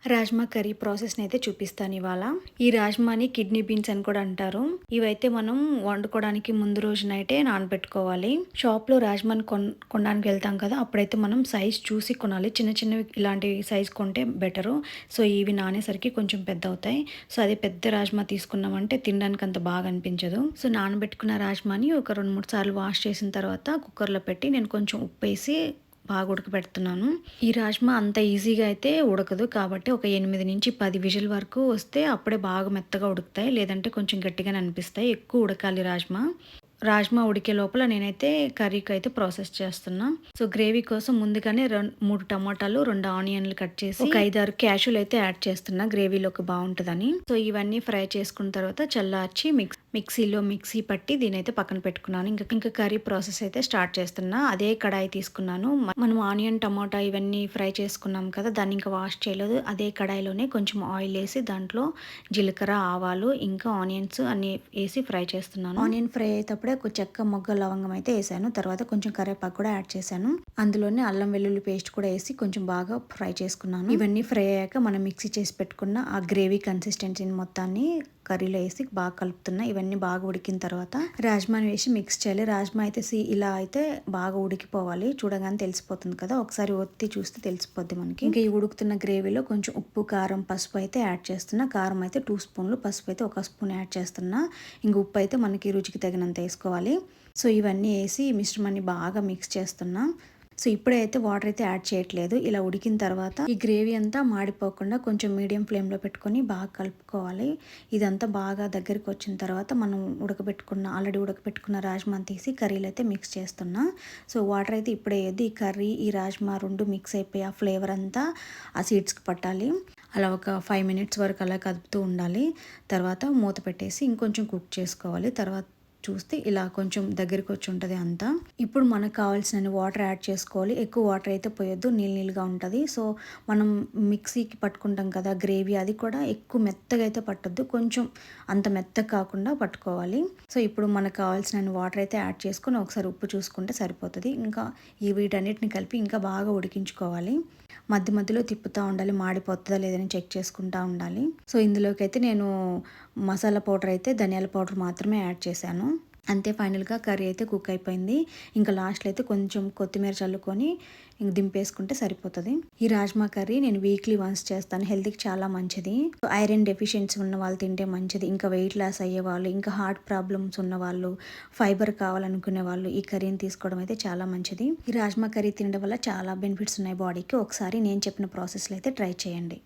Rajma curry ప్రాసెస్ని అయితే చూపిస్తాను ఇవాళ. ఈ రాజ్మాని కిడ్నీ బీన్స్ అని కూడా అంటారు. ఇవైతే మనం వండుకోవడానికి ముందు రోజు నైటే నానబెట్టుకోవాలి. షాప్లో రాజ్మాని కొనడానికి వెళ్తాం కదా, అప్పుడైతే మనం సైజ్ చూసి కొనాలి. చిన్న చిన్నవి ఇలాంటి సైజ్ కొంటే బెటరు. సో ఇవి నానేసరికి కొంచెం పెద్ద అవుతాయి. సో అదే పెద్ద రాజ్మా తీసుకున్నామంటే తినడానికి అంత బాగా అనిపించదు. సో నానబెట్టుకున్న రాజ్మాని ఒక 2-3 సార్లు వాష్ చేసిన తర్వాత కుక్కర్లో పెట్టి నేను కొంచెం ఉప్పు వేసి బాగా ఉడకబెడుతున్నాను. ఈ రాజ్మా అంత ఈజీగా అయితే ఉడకదు, కాబట్టి ఒక 8-10 విజిల్ వరకు వస్తే అప్పుడే బాగా మెత్తగా ఉడుకుతాయి. లేదంటే కొంచెం గట్టిగానే అనిపిస్తాయి. ఎక్కువ ఉడకాలి రాజ్మా. రాజ్మా ఉడికే లోపల నేనైతే కర్రీకి అయితే ప్రాసెస్ చేస్తున్నా. సో గ్రేవీ కోసం ముందుగానే 3 టమాటాలు, 2 ఆనియన్లు కట్ చేసి ఒక 5-6 క్యాష్యూలు అయితే యాడ్ చేస్తున్నా, గ్రేవీలోకి బాగుంటుందని. సో ఇవన్నీ ఫ్రై చేసుకున్న తర్వాత చల్లార్చి మిక్సీ పట్టి దీనైతే పక్కన పెట్టుకున్నాను. ఇంకా కర్రీ ప్రాసెస్ అయితే స్టార్ట్ చేస్తున్నా. అదే కడాయి తీసుకున్నాను. మనం ఆనియన్, టమాటా ఇవన్నీ ఫ్రై చేసుకున్నాం కదా, దాన్ని ఇంకా వాష్ చేయలేదు. అదే కడాయిలోనే కొంచెం ఆయిల్ వేసి దాంట్లో జీలకర్ర, ఆవాలు ఇంకా ఆనియన్స్ అన్ని వేసి ఫ్రై చేస్తున్నాను. ఆనియన్ ఫ్రై అయ్యేటప్పుడే ఒక చెక్క, మొగ్గ, లవంగం అయితే వేసాను. తర్వాత కొంచెం కరివేపాకు కూడా యాడ్ చేశాను. అందులోనే అల్లం వెల్లుల్లి పేస్ట్ కూడా వేసి కొంచెం బాగా ఫ్రై చేసుకున్నాను. ఇవన్నీ ఫ్రై అయ్యాక మనం మిక్సీ చేసి పెట్టుకున్న ఆ గ్రేవీ కన్సిస్టెన్సీని మొత్తాన్ని కర్రీలో వేసి బాగా కలుపుతున్నా. ఇవన్నీ బాగా ఉడికిన తర్వాత రాజ్మాని వేసి మిక్స్ చేయాలి. రాజ్మా అయితే ఇలా అయితే బాగా ఉడికిపోవాలి. చూడగానే తెలిసిపోతుంది కదా, ఒకసారి ఒత్తి చూస్తే తెలిసిపోద్ది మనకి. ఇంకా ఈ ఉడుకుతున్న గ్రేవీలో కొంచెం ఉప్పు, కారం, పసుపు అయితే యాడ్ చేస్తున్నా. కారం అయితే 2 స్పూన్లు, పసుపు అయితే 1 స్పూన్ యాడ్ చేస్తున్నా. ఇంక ఉప్పు అయితే మనకి రుచికి తగినంత వేసుకోవాలి. సో ఇవన్నీ వేసి మిశ్రమాన్ని బాగా మిక్స్ చేస్తున్నా. సో ఇప్పుడైతే వాటర్ అయితే యాడ్ చేయట్లేదు. ఇలా ఉడికిన తర్వాత ఈ గ్రేవీ అంతా మాడిపోకుండా కొంచెం మీడియం ఫ్లేమ్లో పెట్టుకొని బాగా కలుపుకోవాలి. ఇదంతా బాగా దగ్గరికి వచ్చిన తర్వాత మనం ఆల్రెడీ ఉడకబెట్టుకున్న రాజ్మాని తీసి కర్రీలో అయితే మిక్స్ చేస్తున్నా. సో వాటర్ అయితే ఇప్పుడే వేయద్దు. ఈ కర్రీ, ఈ రాజ్మా రెండు మిక్స్ అయిపోయి ఆ ఫ్లేవర్ అంతా ఆ సీడ్స్కి పట్టాలి. అలా ఒక 5 మినిట్స్ వరకు అలా కదుపుతూ ఉండాలి. తర్వాత మూత పెట్టేసి ఇంకొంచెం కుక్ చేసుకోవాలి. తర్వాత చూస్తే ఇలా కొంచెం దగ్గరికి వచ్చి ఉంటుంది అంతా. ఇప్పుడు మనకు కావాల్సిన వాటర్ యాడ్ చేసుకోవాలి. ఎక్కువ వాటర్ అయితే పోయొద్దు, నీళ్ళుగా ఉంటుంది. సో మనం మిక్సీకి పట్టుకుంటాం కదా గ్రేవీ, అది కూడా ఎక్కువ మెత్తగా అయితే పట్టొద్దు, కొంచెం అంత మెత్తగా కాకుండా పట్టుకోవాలి. సో ఇప్పుడు మనకు కావాల్సిన వాటర్ అయితే యాడ్ చేసుకొని ఒకసారి ఉప్పు చూసుకుంటే సరిపోతుంది. ఇంకా వీటన్నిటిని కలిపి ఇంకా బాగా ఉడికించుకోవాలి. మధ్యలో తిప్పుతూ ఉండాలి, మాడిపోతుందా లేదని చెక్ చేసుకుంటూ ఉండాలి. సో ఇందులోకి అయితే నేను మసాలా పౌడర్ అయితే ధనియాల పౌడర్ మాత్రమే యాడ్ చేశాను. అంతే, ఫైనల్గా కర్రీ అయితే కుక్ అయిపోయింది. ఇంకా లాస్ట్లో అయితే కొంచెం కొత్తిమీర చల్లుకొని ఇంక దింపేసుకుంటే సరిపోతుంది. ఈ రాజ్మా కర్రీ నేను వీక్లీ వన్స్ చేస్తాను. హెల్త్కి చాలా మంచిది. ఐరన్ డెఫిషియన్సీ ఉన్న వాళ్ళు తింటే మంచిది. ఇంకా వెయిట్ లాస్ అయ్యే వాళ్ళు, ఇంకా హార్ట్ ప్రాబ్లమ్స్ ఉన్న వాళ్ళు, ఫైబర్ కావాలనుకునే వాళ్ళు ఈ కర్రీని తీసుకోవడం అయితే చాలా మంచిది. ఈ రాజ్మా కర్రీ తినడం వల్ల చాలా బెనిఫిట్స్ ఉన్నాయి బాడీకి. ఒకసారి నేను చెప్పిన ప్రాసెస్లో అయితే ట్రై చేయండి.